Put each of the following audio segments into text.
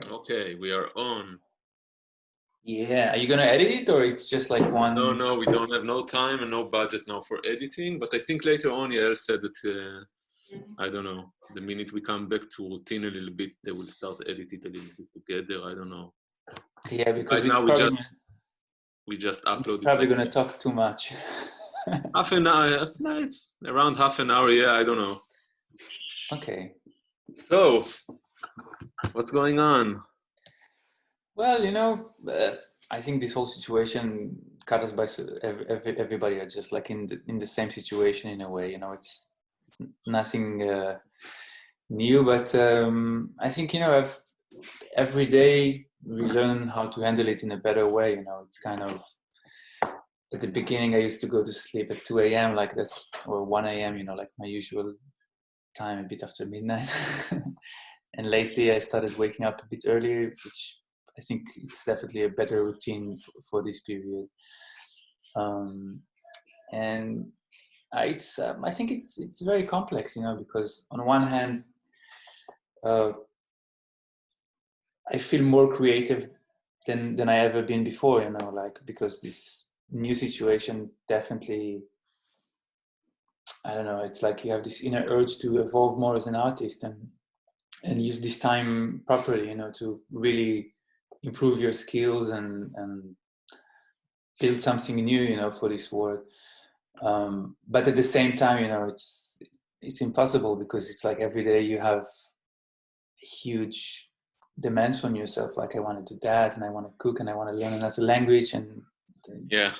Okay, we are on. Yeah, are you gonna edit it or it's just like No, one? no, we don't have no time and no budget now for editing. But I think later on, Yael said that I don't know. The minute we come back to routine a little bit, they will start edit it a little bit together. I don't know. Yeah, because Right now, we just we're upload it probably like gonna talk too much. half an hour. No, it's around half an hour. Yeah, I don't know. Okay. So, what's going on? Well, I think this whole situation caught us by everybody are just like in the same situation in a way. It's nothing new, but I think every day we learn how to handle it in a better way. It's kind of at the beginning I used to go to sleep at 2 a.m. like that's or 1 a.m. Like my usual time, a bit after midnight. And lately I started waking up a bit earlier, which I think it's definitely a better routine for this period. And I think it's very complex, because on one hand, I feel more creative than I ever been before, like because this new situation definitely, I don't know, it's like you have this inner urge to evolve more as an artist and use this time properly, to really improve your skills and build something new, for this world. But at the same time, it's impossible because it's like every day you have huge demands from yourself. Like I want to do that, and I want to cook, and I want to learn another language, and Yeah.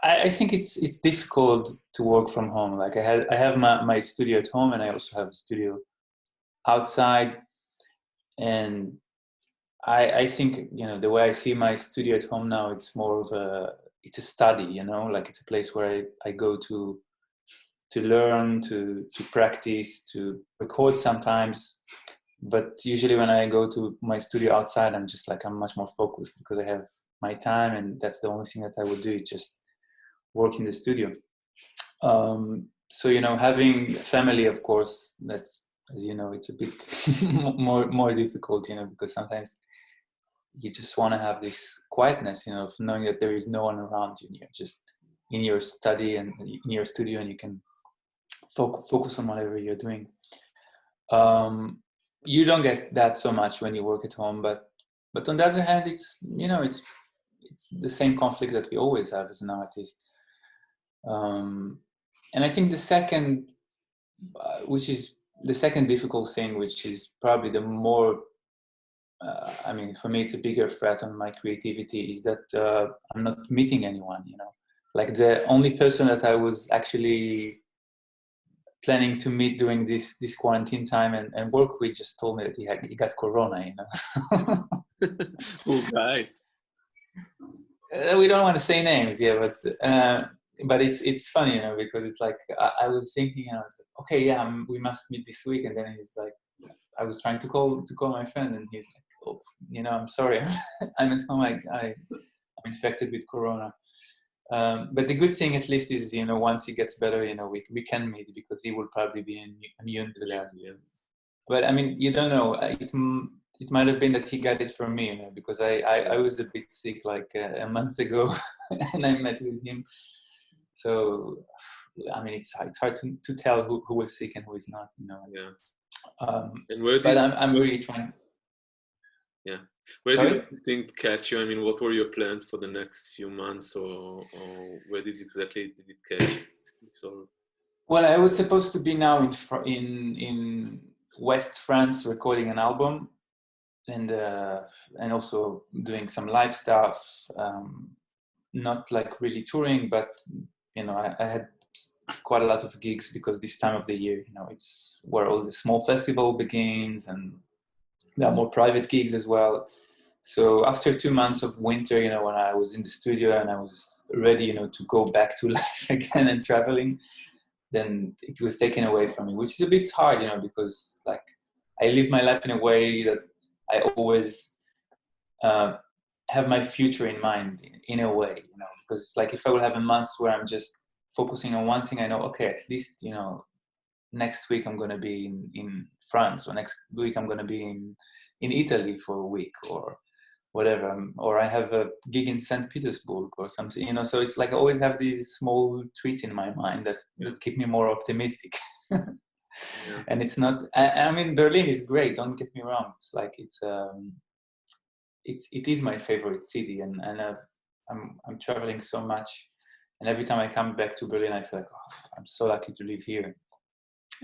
I think it's difficult to work from home. Like I have my studio at home, and I also have a studio outside, and I think the way I see my studio at home now, it's more of it's a study, like it's a place where I go to learn, to practice, to record sometimes. But usually when I go to my studio outside, I'm much more focused because I have my time, and that's the only thing that I would do, just work in the studio. So having family, of course, that's, as you know, it's a bit more difficult, because sometimes you just want to have this quietness, of knowing that there is no one around you, and you're just in your study and in your studio, and you can focus on whatever you're doing. You don't get that so much when you work at home, but on the other hand, it's the same conflict that we always have as an artist. And I think the second, which is the second difficult thing, which is probably the more, for me, it's a bigger threat on my creativity, is that I'm not meeting anyone. Like the only person that I was actually planning to meet during this quarantine time and work with just told me that he got corona. Poor guy. We don't want to say names, yeah, but it's funny, because it's like I was thinking, I was like, okay, yeah, we must meet this week, and then he was like, I was trying to call my friend, and he's like, oh, I'm sorry, I'm at home, I'm infected with corona. But the good thing, at least, is once he gets better, we can meet, because he will probably be immune to that. Yeah. But you don't know. It might have been that he got it from me, because I was a bit sick like a month ago, and I met with him. So it's hard to tell who was sick and who is not. Yeah. And but I'm really trying. Yeah. Where did this thing catch you? What were your plans for the next few months, or where did it catch you? So, well, I was supposed to be now in West France recording an album, and also doing some live stuff. Not like really touring, but I had quite a lot of gigs, because this time of the year, it's where all the small festival begins, and there are more private gigs as well. So after 2 months of winter, when I was in the studio and I was ready, to go back to life again and traveling, then it was taken away from me, which is a bit hard, because like I live my life in a way that I always have my future in mind, in a way, because it's like if I will have a month where I'm just focusing on one thing, I know, okay, at least, next week I'm going to be in France, or next week I'm going to be in Italy for a week, or whatever, or I have a gig in St. Petersburg or something, you know. So it's like I always have these small tweets in my mind that keep me more optimistic. And it's not, I mean, Berlin is great, don't get me wrong. It's like it is my favorite city, and I'm traveling so much, and every time I come back to Berlin I feel like, oh, I'm so lucky to live here.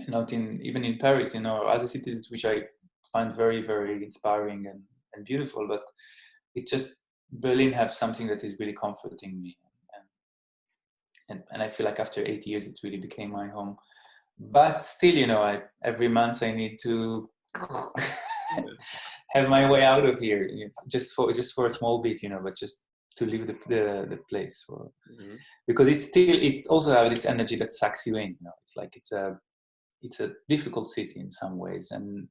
Not even in Paris, you know, other cities which I find very, very inspiring and beautiful, but it just, Berlin have something that is really comforting me, and I feel like after 8 years it really became my home. But still, you know, every month I need to have my way out of here, you know, just for a small bit, you know, but just to leave the place for, because it's also have this energy that sucks you in, you know. It's like it's a difficult city in some ways, and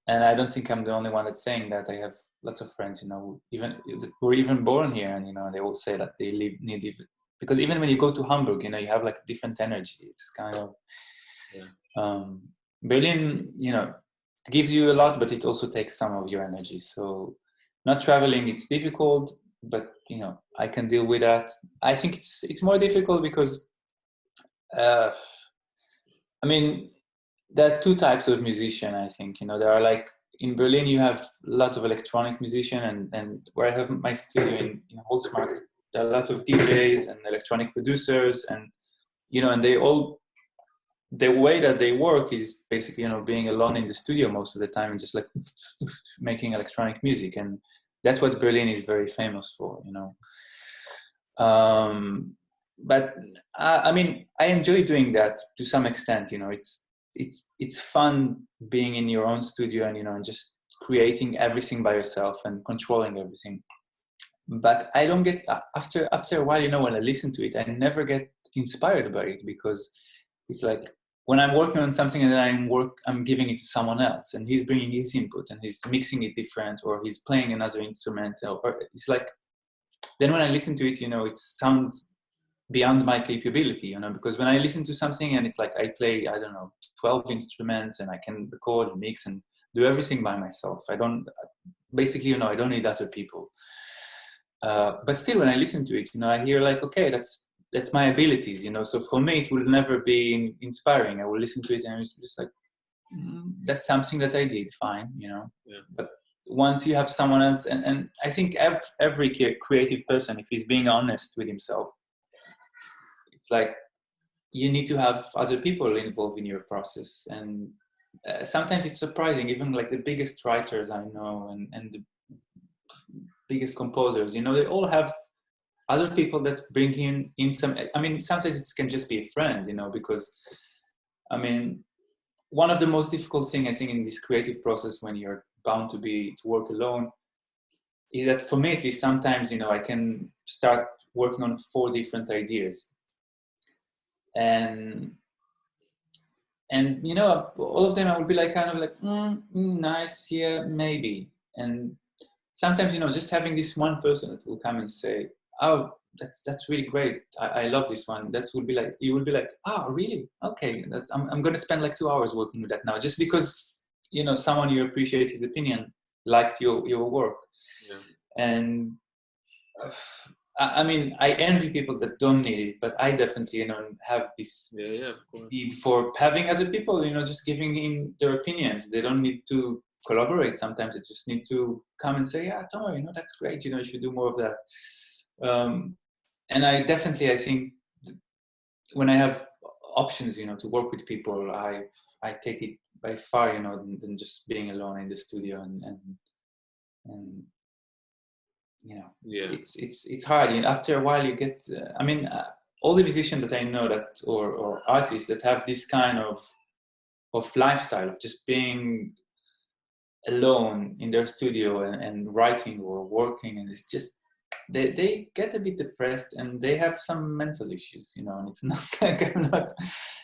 I don't think I'm the only one that's saying that. I have lots of friends, you know, who were even born here, and you know, they all say that they need even, because even when you go to Hamburg, you know, you have like different energy. It's kind of Berlin, you know, it gives you a lot, but it also takes some of your energy. So not traveling, it's difficult, but you know, I can deal with that. I think it's more difficult because I mean, there are two types of musician, I think. You know, there are like, in Berlin you have lots of electronic musician, and where I have my studio in Holzmarkt, there are a lot of DJs and electronic producers, and you know, and they all, the way that they work is basically, you know, being alone in the studio most of the time and just like making electronic music, and that's what Berlin is very famous for, you know. But I mean, I enjoy doing that to some extent, you know. It's fun being in your own studio and, you know, and just creating everything by yourself and controlling everything. But I don't get, after a while, you know, when I listen to it, I never get inspired by it, because it's like when I'm working on something and then I'm giving it to someone else, and he's bringing his input and he's mixing it different, or he's playing another instrument, or it's like, then when I listen to it, you know, it sounds beyond my capability, you know, because when I listen to something and it's like I play, I don't know, 12 instruments, and I can record and mix and do everything by myself. I don't, basically, you know, I don't need other people. But still, when I listen to it, you know, I hear like, okay, that's my abilities, you know. So for me, it will never be inspiring. I will listen to it and it's just like, that's something that I did, fine, you know. But once you have someone else, and I think every creative person, if he's being honest with himself, it's like you need to have other people involved in your process. And sometimes it's surprising, even like the biggest writers I know and the biggest composers, you know, they all have other people that bring in some, I mean, sometimes it can just be a friend, you know, because I mean, one of the most difficult thing I think in this creative process when you're bound to work alone is that, for me at least, sometimes, you know, I can start working on 4 different ideas, and you know, all of them I would be like kind of like nice, yeah, maybe. And sometimes, you know, just having this one person that will come and say, oh, that's really great, I love this one, that would be like, you will be like, oh really, okay, I'm going to spend like 2 hours working with that now, just because, you know, someone you appreciate his opinion liked your work. And I mean, I envy people that don't need it, but I definitely, you know, have this need for having other people, you know, just giving in their opinions. They don't need to collaborate. Sometimes they just need to come and say, yeah, Tomer, you know, that's great. You know, you should do more of that. And I think when I have options, you know, to work with people, I take it by far, you know, than just being alone in the studio and you know, it's hard. You know, after a while you get, I mean, all the musicians that I know that, or artists that have this kind of lifestyle of just being alone in their studio and writing or working, and it's just, they get a bit depressed and they have some mental issues, you know. And it's not like, I'm not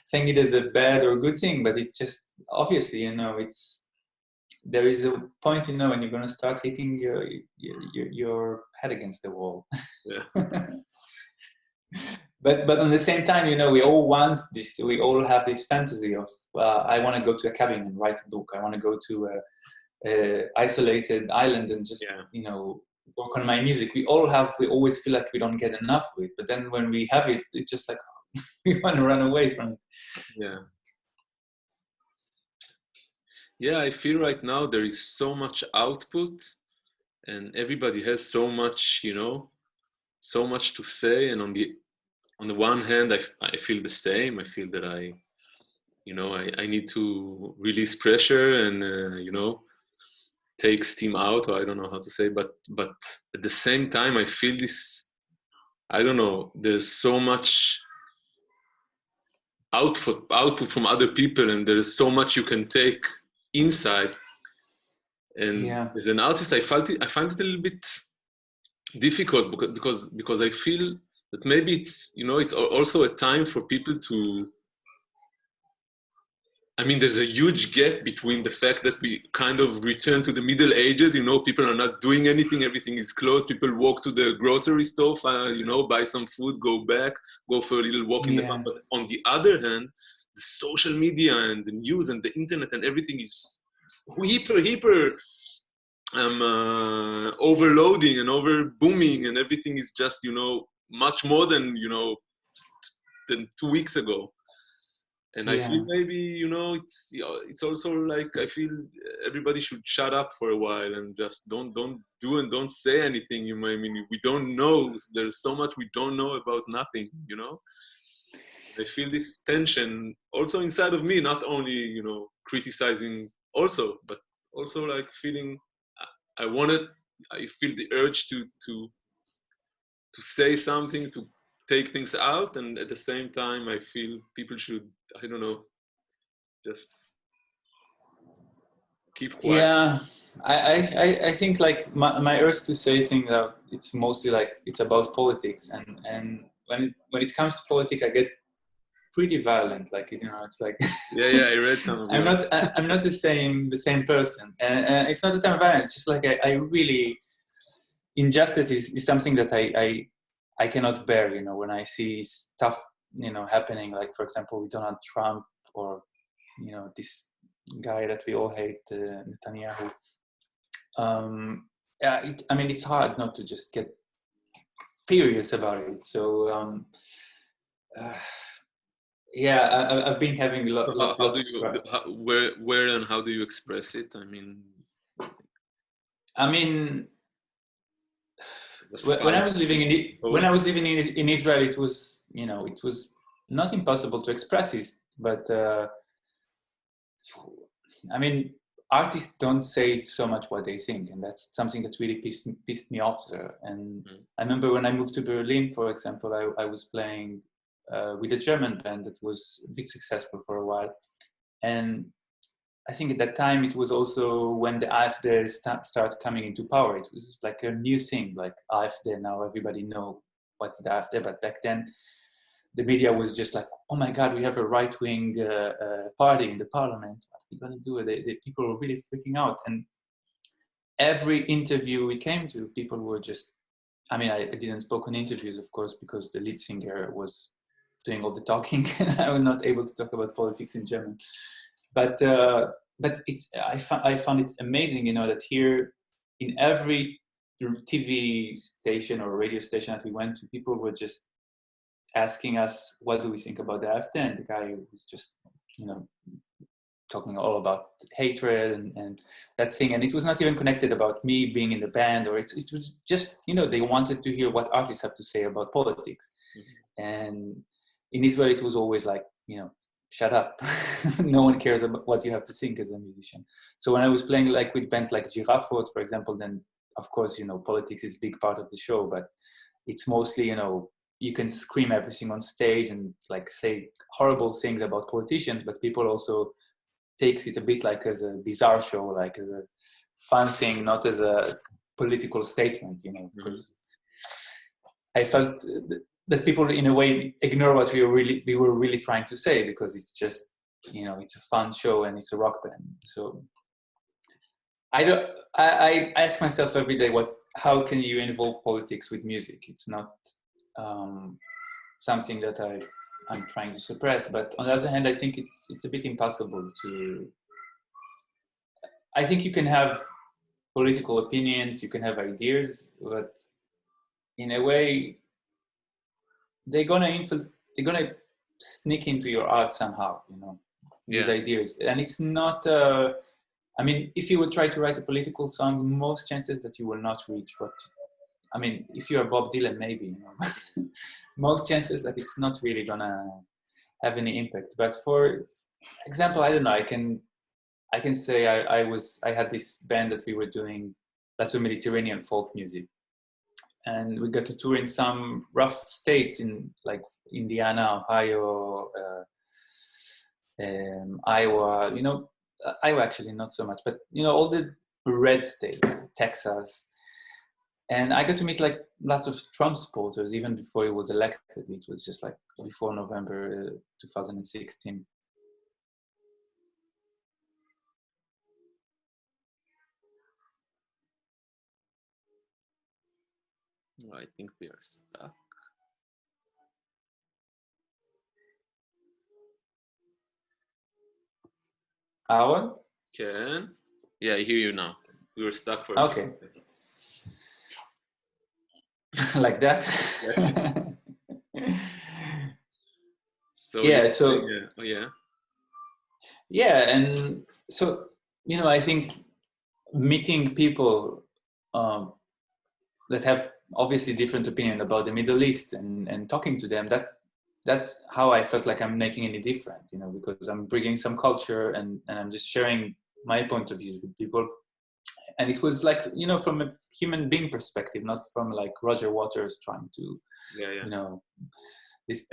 saying it as a bad or good thing, but it's just, obviously, you know, there is a point, you know, when you're going to start hitting your head against the wall. but on the same time, we all want this. We all have this fantasy of I want to go to a cabin and write a book. I want to go to a isolated island and just work on my music. We always feel like we don't get enough of it. But then when we have it, it's just like we want to run away from it. Yeah, I feel right now there is so much output, and everybody has so much, so much to say. And on the one hand, I feel the same. I feel that I need to release pressure and take steam out, or I don't know how to say, but at the same time, I feel this. I don't know. There's so much output from other people, and there is so much you can take inside. And as an artist, I find it a little bit difficult because I feel that maybe it's also a time for people to. I mean, there's a huge gap between the fact that we kind of return to the Middle Ages. People are not doing anything; everything is closed. People walk to the grocery store, buy some food, go back, go for a little walk in the park. But on the other hand, the social media and the news and the internet and everything is hyper overloading and over booming, and everything is just much more than 2 weeks ago. And I feel maybe it's also like I feel everybody should shut up for a while and just don't do and don't say anything. I mean, we don't know. There's so much we don't know about nothing. I feel this tension also inside of me, not only criticizing also, but also like feeling I feel the urge to say something, to take things out, and at the same time I feel people should, I don't know, just keep quiet. Yeah, I think like my urge to say things out, it's mostly like it's about politics, and when it comes to politics, I get pretty violent. Like it's like yeah, I read some of I'm not the same person, and it's not that I'm violent. It's just like I really injustice is something that I cannot bear. When I see stuff happening, like for example with Donald Trump or this guy that we all hate, Netanyahu. I mean, it's hard not to just get furious about it. So I've been having lots of. Where and how do you express it? I mean, when I was living in Israel, it was it was not impossible to express it, but I mean, artists don't say so much what they think, and that's something that really pissed me off there. And I remember when I moved to Berlin, for example, I was playing with a German band that was a bit successful for a while, and I think at that time it was also when the AfD started coming into power. It was like a new thing, like AfD. Now everybody know what's the AfD, but back then the media was just like, oh my God, we have a right-wing party in the parliament. What are we going to do? The people were really freaking out. And every interview we came to, people were just, I mean, I didn't spoke on interviews, of course, because the lead singer was doing all the talking and I was not able to talk about politics in German. But I found it amazing, that here in every TV station or radio station that we went to, people were just asking us, what do we think about the AfD? And the guy was just, talking all about hatred and that thing. And it was not even connected about me being in the band, or it was just, they wanted to hear what artists have to say about politics. Mm-hmm. And in Israel, it was always like, shut up. No one cares about what you have to think as a musician. So when I was playing like with bands like Girafot, for example, then of course, politics is a big part of the show, but it's mostly, you can scream everything on stage and like say horrible things about politicians, but people also takes it a bit like as a bizarre show, like as a fun thing, not as a political statement, because I felt that people in a way ignore what we were really trying to say, because it's just, it's a fun show and it's a rock band. So I ask myself every day, how can you involve politics with music? It's not something that I'm trying to suppress. But on the other hand, I think it's a bit impossible to. I think you can have political opinions, you can have ideas, but in a way, they're gonna sneak into your art somehow. You know, these ideas, and it's not. I mean, if you would try to write a political song, most chances that you will not reach what. I mean, if you are Bob Dylan, maybe, you know, most chances that it's not really gonna have any impact. But for example, I don't know. I can say I had this band that we were doing lots of Mediterranean folk music, and we got to tour in some rough states in like Indiana, Ohio, Iowa. You know, Iowa actually not so much, but you know all the red states, Texas. And I got to meet like lots of Trump supporters even before he was elected. It was just like before November 2016. I think we are stuck. Alan? Can? Yeah, I hear you now. We were stuck for a few minutes. Like that? So yeah, so yeah. Oh, yeah. Yeah, and so, you know, I think meeting people that have obviously different opinion about the Middle East and talking to them, that's how I felt like I'm making any different, you know, because I'm bringing some culture and I'm just sharing my point of views with people. And it was like, you know, from a human being perspective, not from like Roger Waters trying to, you know, this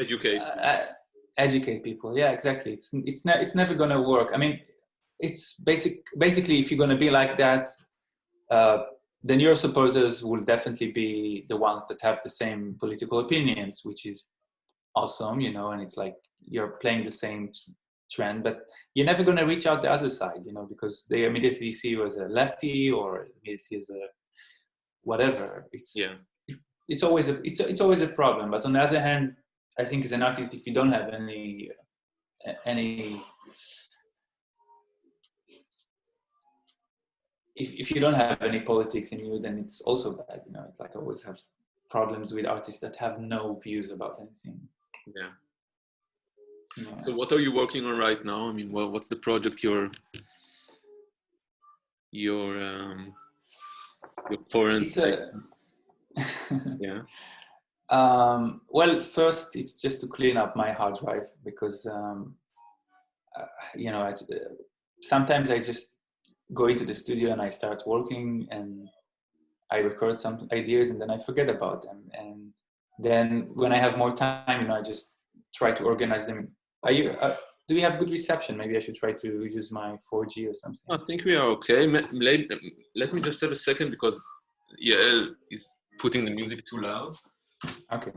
educate people. Yeah, exactly. It's never gonna work. I mean, it's basically if you're gonna be like that, then your supporters will definitely be the ones that have the same political opinions, which is awesome, you know, and it's like you're playing the same trend, but you're never going to reach out the other side, you know, because they immediately see you as a lefty or immediately as a whatever. It's always a problem. But on the other hand, I think as an artist, if you don't have any if you don't have any politics in you, then it's also bad, you know. It's like I always have problems with artists that have no views about anything. Yeah. So what are you working on right now? I mean, what's the project your current? Yeah. Well, first it's just to clean up my hard drive because you know, sometimes I just go into the studio and I start working and I record some ideas and then I forget about them. And then when I have more time, you know, I just try to organize them. Do we have good reception? Maybe I should try to use my 4G or something. I think we are okay. Let me just have a second because Yael is putting the music too loud. Okay.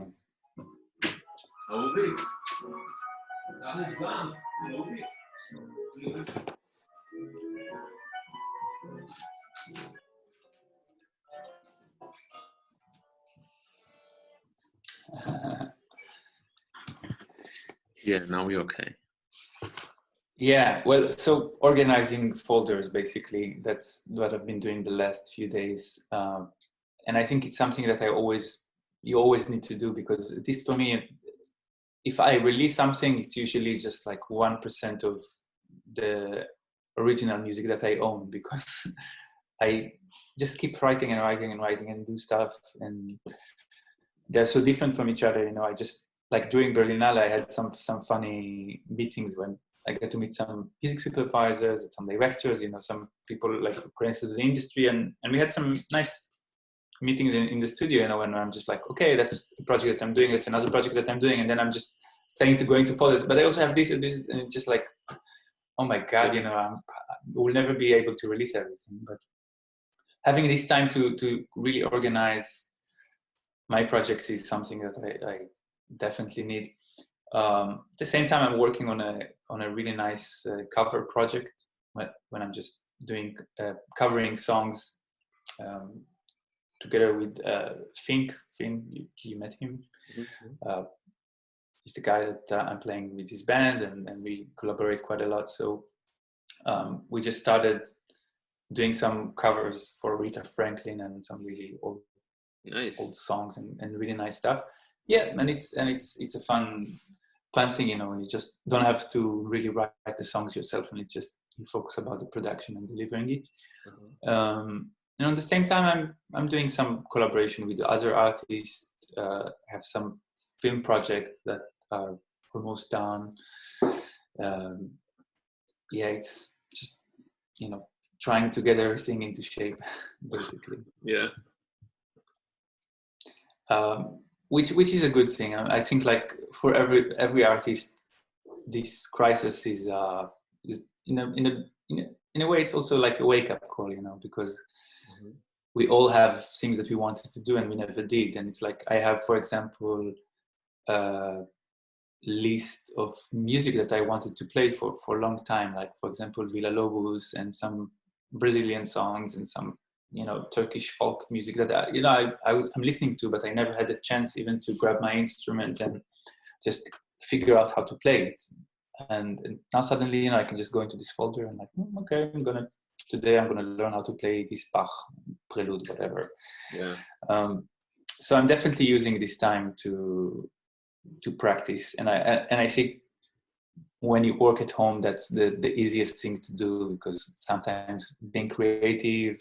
Yeah, now we're okay. Yeah, well, so organizing folders, basically, that's what I've been doing the last few days. And I think it's something that you always need to do because this for me, if I release something, it's usually just like 1% of the original music that I own because I just keep writing and writing and writing and do stuff. And they're so different from each other, you know. I just, like during Berlinale, I had some funny meetings when I got to meet some music supervisors, some directors, you know, some people like connected to the industry, and we had some nice meetings in the studio, you know, and I'm just like, okay, that's a project that I'm doing, that's another project that I'm doing, and then I'm just starting to go into folders. But I also have this and this, and it's just like, oh my God, you know, I will never be able to release everything. But having this time to really organize my projects is something that I definitely need. At the same time, I'm working on a really nice cover project when I'm just doing covering songs together with Fink. You met him. he's the guy that I'm playing with his band, and we collaborate quite a lot. So we just started doing some covers for Rita Franklin and some really old songs and really nice stuff. Yeah, and it's a fun thing, you know, when you just don't have to really write the songs yourself, and you focus about the production and delivering it. And at the same time, I'm doing some collaboration with other artists. Have some film projects that are almost done. Yeah, it's just, you know, trying to get everything into shape, basically. Yeah. Which is a good thing. I think, like, for every artist, this crisis is in a way, it's also like a wake up call, you know, because we all have things that we wanted to do and we never did. And it's like, I have, for example, a list of music that I wanted to play for a long time, like, for example, Villa Lobos and some Brazilian songs and some, you know, Turkish folk music that I'm listening to, but I never had a chance even to grab my instrument and just figure out how to play it. And now suddenly, you know, I can just go into this folder and like, okay, today I'm gonna learn how to play this Bach prelude, whatever. Yeah. So I'm definitely using this time to practice, and I think when you work at home, that's the easiest thing to do, because sometimes being creative,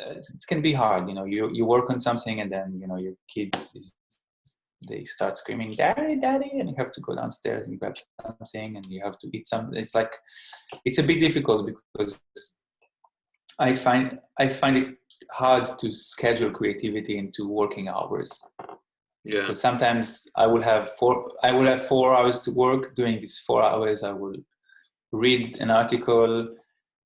it can be hard. You know, you work on something and then, you know, your kids they start screaming, "Daddy, Daddy," and you have to go downstairs and grab something, and you have to eat something. It's like, it's a bit difficult, because I find it hard to schedule creativity into working hours. Yeah. Because sometimes I will have 4 hours to work. During these 4 hours, I will read an article,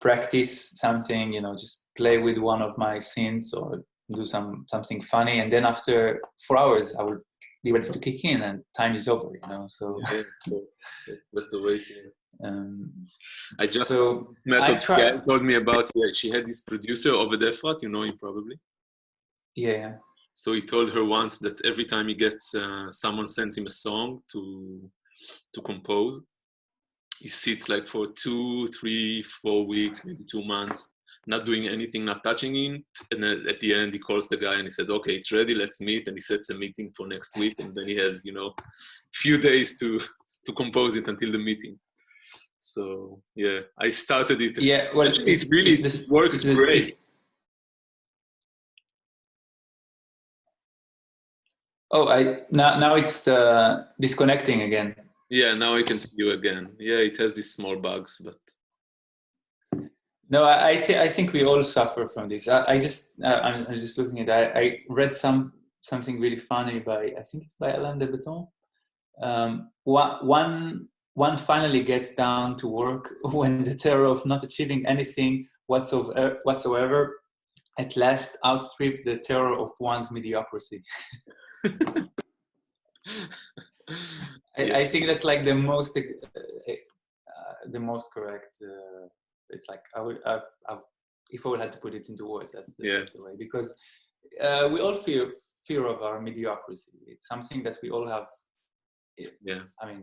practice something, you know, just play with one of my synths or do something funny, and then after 4 hours, I will be ready to kick in, and time is over, you know. So that's the way to. I just Gael told me about. Yeah, she had this producer over there, you know him probably. Yeah. So he told her once that every time he gets someone sends him a song to compose, he sits like for 2, 3, 4 weeks, maybe 2 months, not doing anything, not touching it. And then at the end, he calls the guy and he said, "Okay, it's ready, let's meet." And he sets a meeting for next week. And then he has, you know, few days to compose it until the meeting. So yeah, I started it. Yeah, well, it works great. Now it's disconnecting again. Yeah, now I can see you again. Yeah, it has these small bugs, but no, I think we all suffer from this. I'm just looking at that. I read something really funny I think it's by Alain de Botton. One finally gets down to work when the terror of not achieving anything whatsoever at last outstrip the terror of one's mediocrity. I think that's like the most correct. It's like if I would have to put it into words, that's the way, because we all fear of our mediocrity. It's something that we all have. Yeah. I mean,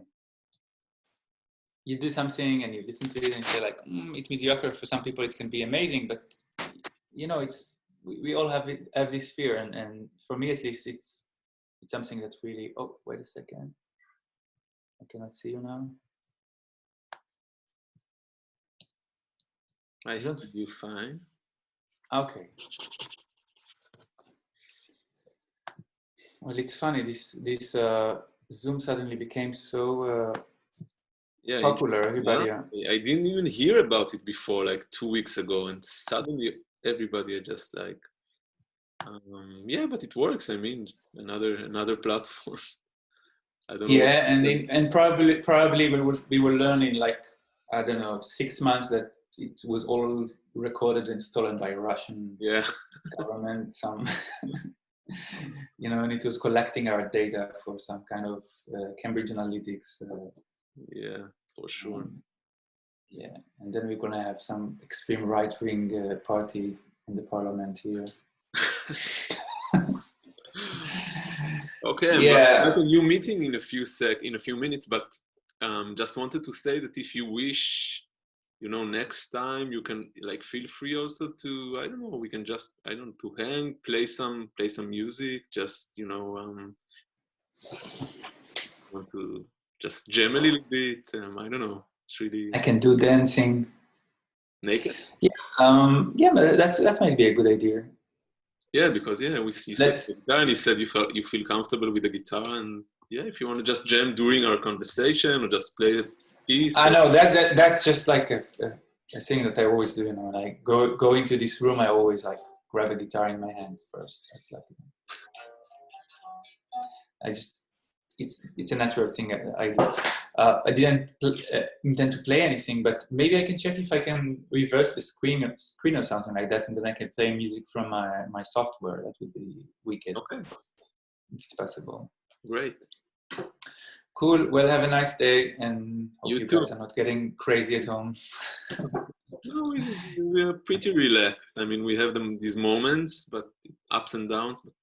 you do something and you listen to it and you say like, it's mediocre. For some people, it can be amazing, but you know, we all have this fear, and for me at least, it's something that's really. Oh, wait a second. I cannot see you now. I see you fine. Okay. Well, it's funny. This Zoom suddenly became so popular. Everybody. I didn't even hear about it before, like 2 weeks ago, and suddenly everybody are just like, yeah, but it works. I mean, another platform. I don't know. Yeah, and probably we will learn in like, I don't know, 6 months that it was all recorded and stolen by Russian government. You know, and it was collecting our data for some kind of Cambridge Analytics. Yeah, for sure. Yeah, and then we're gonna have some extreme right-wing party in the parliament here. Okay, I'm going to Yeah. have a new meeting in a few minutes, but just wanted to say that if you wish, next time you can like feel free also to, I don't know, we can just, I don't know, to hang, play some music, just, want to just jam a little bit. I don't know. It's really I can do dancing. naked. Yeah, but that might be a good idea. Yeah, because you said Let's. the guitar, and you said you feel comfortable with the guitar, and yeah, if you want to just jam during our conversation or just play a piece. I know that's just like a thing that I always do. Like go into this room, I always like grab a guitar in my hand first. That's like I just it's a natural thing I do. I didn't intend to play anything, but maybe I can check if I can reverse the screen or something like that, and then I can play music from my software. That would be wicked. Okay, If it's possible. great. Cool. Well, have a nice day, and hope you too. guys are not getting crazy at home. No, we are pretty relaxed. I mean, we have these moments, but ups and downs. But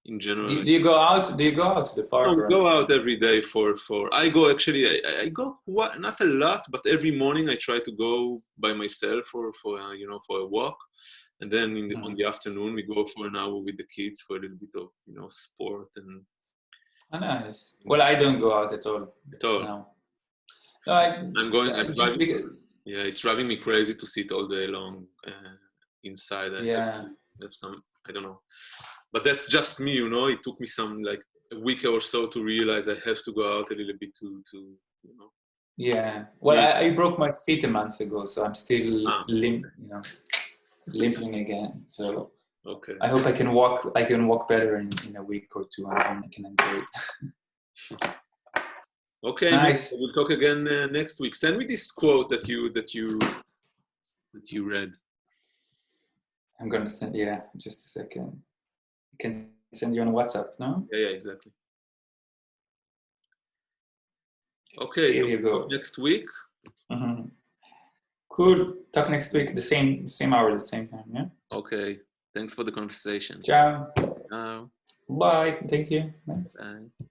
in general, Do you go out? Do you go out to the park? no, we go out every day for. I go actually. I go not a lot, but every morning I try to go by myself for for a walk, and then on the afternoon we go for an hour with the kids for a little bit of sport and. Oh, nice. Well, I don't go out at all. At all. No. I'm going. Just because. Yeah, it's driving me crazy to sit all day long inside. Yeah. Have some. I don't know. But that's just me, It took me some like a week or so to realize I have to go out a little bit to Yeah. Well, I broke my feet a month ago, so I'm still limping again. So okay. I hope I can walk. I can walk better in a week or two, and I can enjoy it. Okay. Nice. We'll talk again next week. Send me this quote that you read. I'm gonna send. Yeah, just a second. I can send you on WhatsApp. No. Yeah, exactly. Okay. Here you go. Next week. Mm-hmm. Cool. Talk next week. The same hour, the same time. Yeah. Okay. Thanks for the conversation. Ciao. Ciao. Bye. Thank you. Bye. Bye.